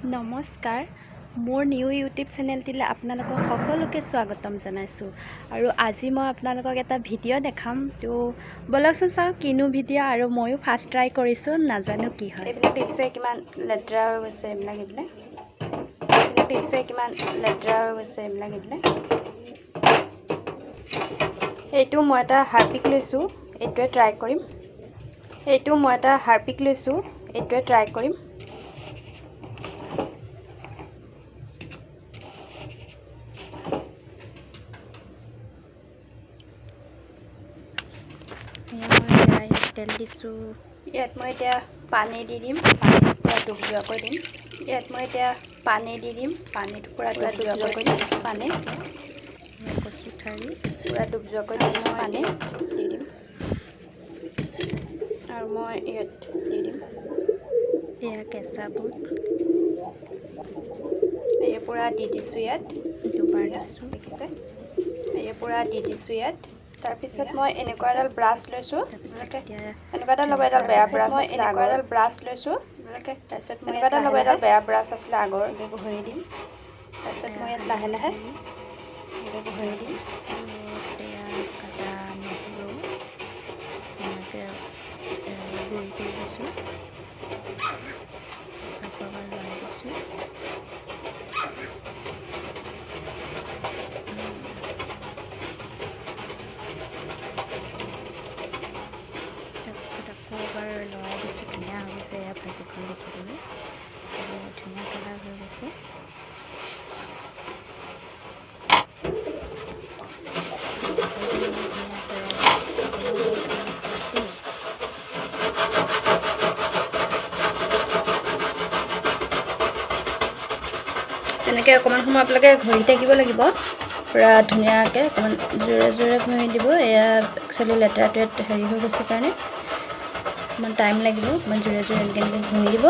নমস্কাৰ মোৰ new YouTube চেনেলটিলৈ আপোনালোকক সকলোকে স্বাগতম জনাইছোঁ আৰু আজি মই আপোনালোকক এটা ভিডিঅ' দেখাম তো বলকচোন চাওক কিনো ভিডিঅ' আৰু ময়ো ফাৰ্ষ্ট ট্ৰাই কৰিছোঁ নাজানো কি হয় এইবিলাক দেখিছে কিমান লেতেৰা হৈ গৈছে এইবিলাক দেখিছে কিমান লেতেৰা হৈ গৈছে এইবিলাক এইটো মই এটা হাৰ্পিক লৈছোঁ এইটোৱে ট্ৰাই কৰিম তেল দিছোঁ ইয়াত মই এতিয়া পানী দি দিম পানীত পুৰা ডুবজোৱাকৈ দিম পানীত পুৰা ডুবজোৱাকৈ দিম পানী কচু ঠাৰি পুৰা ডুবজোৱাকৈ দিম পানী দি দিম আৰু মই ইয়াত দি দিম এয়া কেঁচা বুট এয়া পুৰা দি দিছোঁ ইয়াত দুবাৰ দিছোঁ দেখিছে এয়া পুৰা দি দিছোঁ ইয়াত তাৰপিছত মই এনেকুৱা এডাল ব্ৰাছ লৈছোঁ এনেকুৱা এডাল ল'ব এডাল বেয়া ব্ৰাছ মই এনেকুৱা এডাল ব্ৰাছ লৈছোঁ তাৰপিছত মই এনেকুৱা এডাল ল'ব এডাল বেয়া ব্ৰাছ আছিলে আগৰ ঘঁহি দিম তাৰপিছত মই ইয়াত লাহে লাহে ঘঁহি দিম গুড়ি কৰি দিছোঁ চাফাকৈ লৰাই দিছোঁ এবাৰ লৰাই দিছোঁ ধুনীয়া হৈ গৈছে এয়া ভাজিখন দেখিবলৈ আৰু ধুনীয়া কালাৰ হৈ গৈছে তেনেকৈ অকণমান সময় আপোনালোকে ঘঁহি থাকিব লাগিব পুৰা ধুনীয়াকৈ অকণমান জোৰে জোৰে ঘঁহি দিব এয়া একচুৱেলি লেতেৰাটোৱে হেৰি হৈ গৈছে কাৰণে অকণমান টাইম লাগিব অকণমান জোৰে জোৰে এনেকৈ ঘঁহি দিব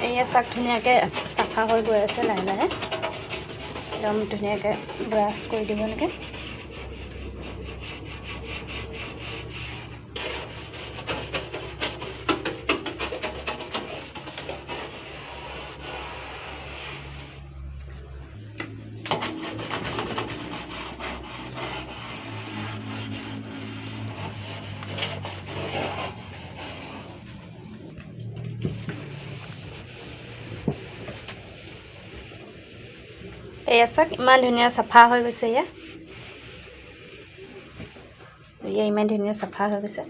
এয়া চাক ধুনীয়াকৈ চাফা হৈ গৈ আছে লাহে লাহে একদম ধুনীয়াকৈ ব্ৰাছ কৰি দিব এনেকৈ এয়া চাওক ইমান ধুনীয়া চাফা হৈ গৈছে এয়া ইমান ধুনীয়া চাফা হৈ গৈছে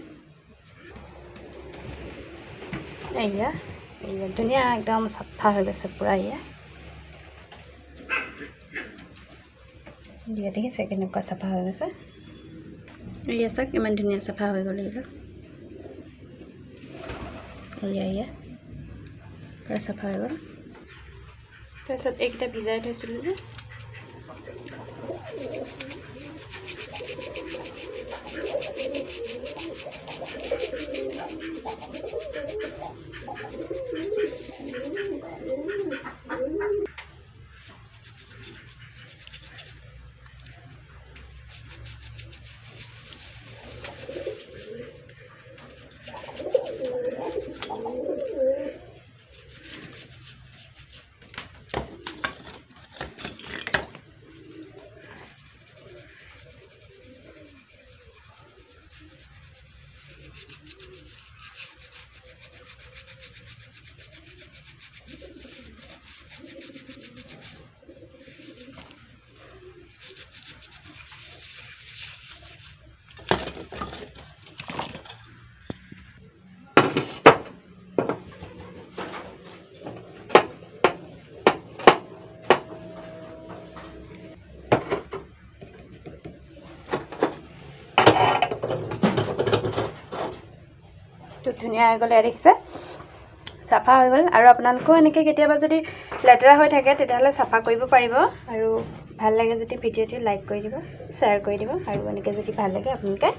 এয়া ধুনীয়া একদম চাফা হৈ গৈছে পূৰা এয়া দেখিছে কেনেকুৱা চাফা হৈ গৈছে এয়া চাওক ইমান ধুনীয়া চাফা হৈ গ'ল এয়া পূৰা চাফা হৈ গ'ল তাৰপিছত এইকেইটা ভিজাই থৈছিলোঁ যে ধুনীয়া হৈ গ'লে দেখিছে চাফা হৈ গ'ল আৰু আপোনালোকেও এনেকৈ কেতিয়াবা যদি লেতেৰা হৈ থাকে তেতিয়াহ'লে চাফা কৰিব পাৰিব আৰু ভাল লাগে যদি ভিডিঅ'টি লাইক কৰি দিব শ্বেয়াৰ কৰি দিব আৰু এনেকৈ যদি ভাল লাগে আপোনালোকে